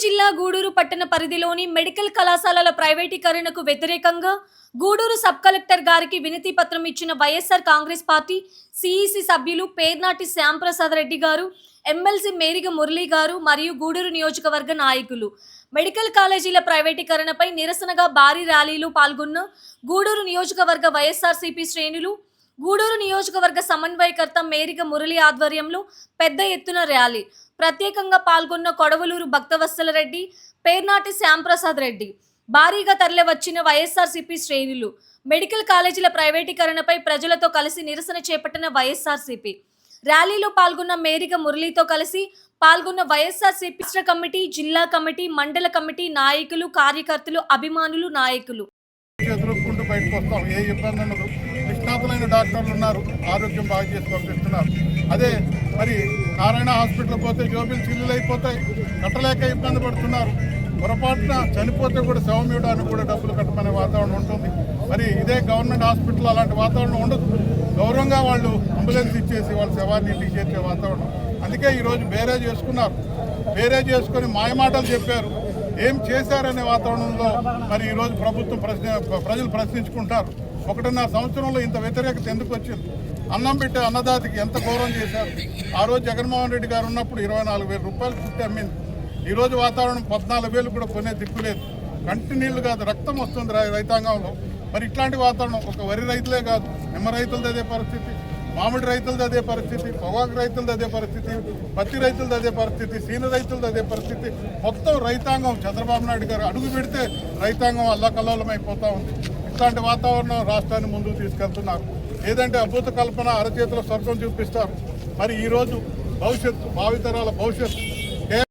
జిల్లా గూడూరు పట్టణ పరిధిలోని మెడికల్ కళాశాలల ప్రైవేటీకరణకు వ్యతిరేకంగా గూడూరు సబ్ కలెక్టర్ గారికి వినతి పత్రం ఇచ్చిన వైఎస్ఆర్ కాంగ్రెస్ పార్టీ సిఈసి సభ్యులు పేర్నాటి శ్యాంప్రసాద్ రెడ్డి గారు, ఎమ్మెల్సీ మేరిగ మురళీ గారు మరియు గూడూరు నియోజకవర్గ నాయకులు మెడికల్ కాలేజీల ప్రైవేటీకరణపై నిరసనగా భారీ ర్యాలీలో పాల్గొన్న గూడూరు నియోజకవర్గ వైఎస్ఆర్సీపీ శ్రేణులు, గూడూరు నియోజకవర్గ సమన్వయకర్త మేరిగ మురళి ఆధ్వర్యంలో పెద్ద ఎత్తున ర్యాలీ. ప్రత్యేకంగా పాల్గొన్న కొడవలూరు భక్తవత్సల రెడ్డి, పేర్నాటి శ్యాంప్రసాద్ రెడ్డి, భారీగా తరలివచ్చిన వైఎస్ఆర్సీపీ శ్రేణులు, మెడికల్ కాలేజీల ప్రైవేటీకరణపై ప్రజలతో కలిసి నిరసన చేపట్టిన వైఎస్ఆర్సీపీ ర్యాలీలో పాల్గొన్న మేరిగ మురళితో కలిసి పాల్గొన్న వైఎస్ఆర్సీపీ రాష్ట్ర కమిటీ, జిల్లా కమిటీ, మండల కమిటీ నాయకులు, కార్యకర్తలు, అభిమానులు, నాయకులు. బయటకు వస్తాం, ఏ ఇబ్బంది ఉండదు. నిష్ణాతులైన డాక్టర్లు ఉన్నారు, ఆరోగ్యం బాగా చేసి పంపిస్తున్నారు. అదే మరి నారాయణ హాస్పిటల్ పోతే జోబిలు చిల్లులు అయిపోతాయి, కట్టలేక ఇబ్బంది పడుతున్నారు. పొరపాటున చనిపోతే కూడా శవం ఇవ్వడానికి కూడా డబ్బులు కట్టమనే వాతావరణం ఉంటుంది. మరి ఇదే గవర్నమెంట్ హాస్పిటల్ అలాంటి వాతావరణం ఉండదు. గౌరవంగా వాళ్ళు అంబులెన్స్ ఇచ్చేసి వాళ్ళ శవాన్ని ఇంటికి చేర్చే వాతావరణం. అందుకే ఈరోజు బేరే చేసుకున్నారు. బేరే చేసుకొని మాయమాటలు చెప్పారు. ఏం చేశారనే వాతావరణంలో మరి ఈరోజు ప్రజలు ప్రశ్నించుకుంటారు. 1.5 సంవత్సరంలో ఇంత వ్యతిరేకత ఎందుకు వచ్చింది? అన్నం పెట్టే అన్నదాతకి ఎంత గౌరవం చేశారు. ఆ రోజు జగన్మోహన్ రెడ్డి గారు ఉన్నప్పుడు 24,000 రూపాయలు చుట్టి అమ్మింది. ఈరోజు వాతావరణం 14,000 కూడా కొనే దిక్కులేదు. కంటి నీళ్లు కాదు, రక్తం వస్తుంది రైతాంగంలో. మరి ఇట్లాంటి వాతావరణం ఒక వరి రైతులే కాదు, నిమ్మ రైతులది అదే పరిస్థితి, మామిడి రైతులది అదే పరిస్థితి, పొగాకు రైతులది అదే పరిస్థితి, పత్తి రైతులది అదే పరిస్థితి, సీన రైతులది అదే పరిస్థితి. మొత్తం రైతాంగం చంద్రబాబు నాయుడు గారు అడుగు పెడితే రైతాంగం అల్లకల్లోలమైపోతూ ఉంది. ఇట్లాంటి వాతావరణం రాష్ట్రాన్ని ముందుకు తీసుకెళ్తున్నారు. ఏదంటే అద్భుత కల్పన, అరచేతుల స్వర్గం చూపిస్తారు. మరి ఈరోజు భవిష్యత్తు, భావితరాల భవిష్యత్తు